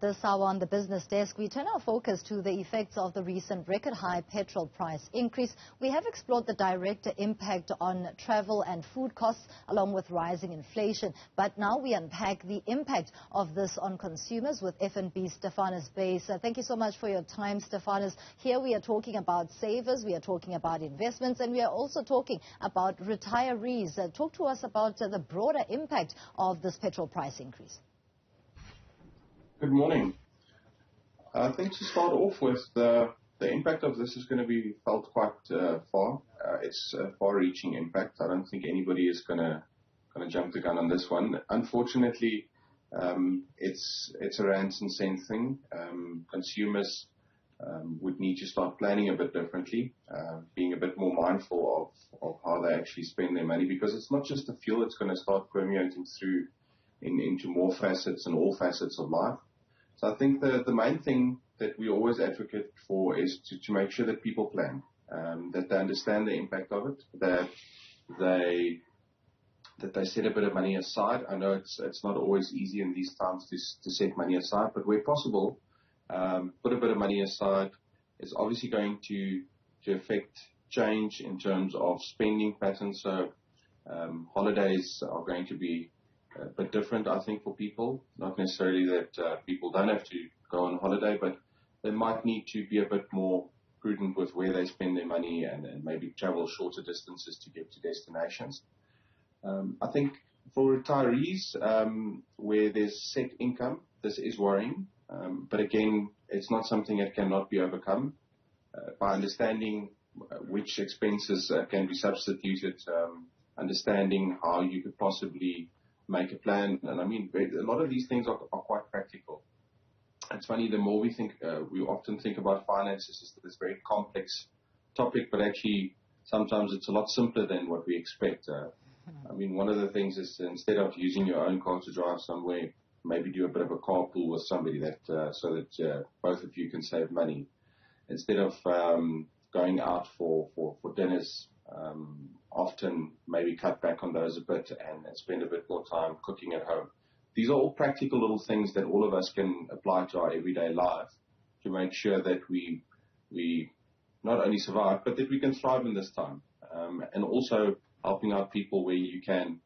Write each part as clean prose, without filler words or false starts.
At this hour on the business desk, we turn our focus to the effects of the recent record high petrol price increase. We have explored the direct impact on travel and food costs along with rising inflation. But now we unpack the impact of this on consumers with FNB Stephanus base. Thank you so much for your time, Stephanus. Here we are talking about savers, we are talking about investments, and we are also talking about retirees. Talk to us about the broader impact of this petrol price increase. Good morning. I think to start off with, the impact of this is going to be felt quite far. It's a far-reaching impact. I don't think anybody is going to jump the gun on this one. Unfortunately, it's a rands and cent thing. Consumers would need to start planning a bit differently, being a bit more mindful of how they actually spend their money, because it's not just the fuel, it's going to start permeating through into more facets and all facets of life. So I think the main thing that we always advocate for is to make sure that people plan, that they understand the impact of it, that they set a bit of money aside. I know it's not always easy in these times to set money aside, but where possible, put a bit of money aside. Is obviously going to affect change in terms of spending patterns. So holidays are going to be a bit different, I think, for people. Not necessarily that people don't have to go on holiday, but they might need to be a bit more prudent with where they spend their money and maybe travel shorter distances to get to destinations. I think for retirees, where there's set income, this is worrying. But again, it's not something that cannot be overcome by understanding which expenses can be substituted, understanding how you could possibly make a plan. And I mean, a lot of these things are quite practical. It's funny, the more we think, we often think about finances as this very complex topic, but actually sometimes it's a lot simpler than what we expect. I mean, one of the things is instead of using your own car to drive somewhere, maybe do a bit of a carpool with somebody so that both of you can save money. Instead of going out for dinners, often maybe cut back on those a bit and spend a bit more time cooking at home. These are all practical little things that all of us can apply to our everyday life to make sure that we not only survive, but that we can thrive in this time. And also helping out people where you can,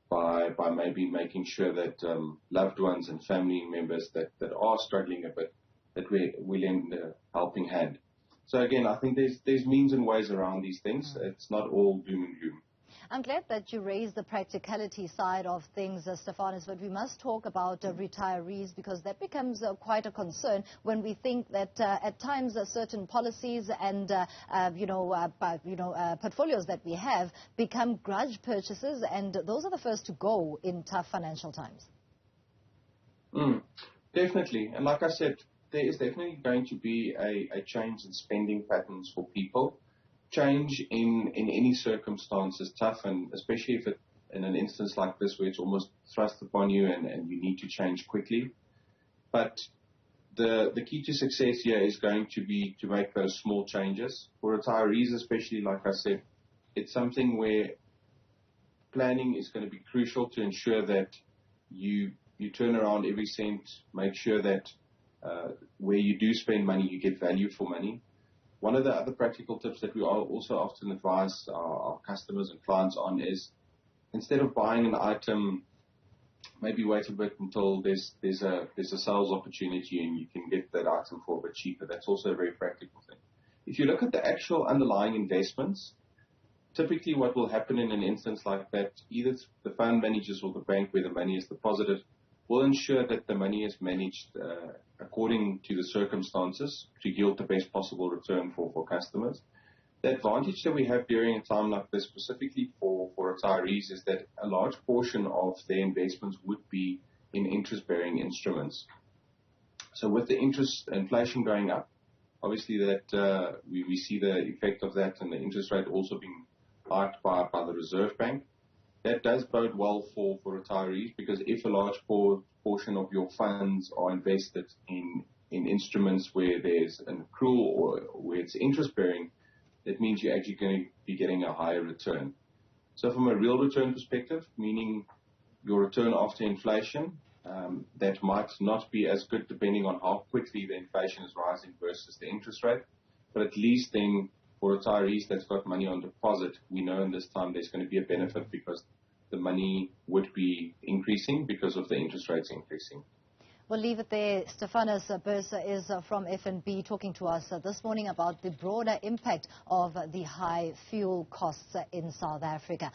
by maybe making sure that loved ones and family members that are struggling a bit, that we lend a helping hand. So again, I think there's means and ways around these things. It's not all doom and gloom. I'm glad that you raised the practicality side of things, Stephanus, but we must talk about retirees, because that becomes quite a concern when we think that at times certain policies and portfolios that we have become grudge purchases, and those are the first to go in tough financial times. Definitely, and like I said, there is definitely going to be a change in spending patterns for people. Change in any circumstance is tough, and especially if in an instance like this where it's almost thrust upon you and you need to change quickly. But the key to success here is going to be to make those small changes. For retirees especially, like I said, it's something where planning is going to be crucial to ensure that you turn around every cent, make sure that where you do spend money, you get value for money. One of the other practical tips that we also often advise our customers and clients on is, instead of buying an item, maybe wait a bit until there's a sales opportunity and you can get that item for a bit cheaper. That's also a very practical thing. If you look at the actual underlying investments, typically what will happen in an instance like that, either the fund managers or the bank where the money is deposited will ensure that the money is managed according to the circumstances to yield the best possible return for customers. The advantage that we have during a time like this, specifically for retirees, is that a large portion of their investments would be in interest-bearing instruments. So with the inflation going up, obviously that we see the effect of that, and the interest rate also being hiked by the Reserve Bank. That does bode well for retirees, because if a large portion of your funds are invested in instruments where there's an accrual or where it's interest bearing, that means you're actually going to be getting a higher return. So from a real return perspective, meaning your return after inflation, that might not be as good depending on how quickly the inflation is rising versus the interest rate. But at least then for retirees that's got money on deposit, we know in this time there's going to be a benefit because the money would be increasing because of the interest rates increasing. We'll leave it there. Stephanus is from FNB talking to us this morning about the broader impact of the high fuel costs in South Africa.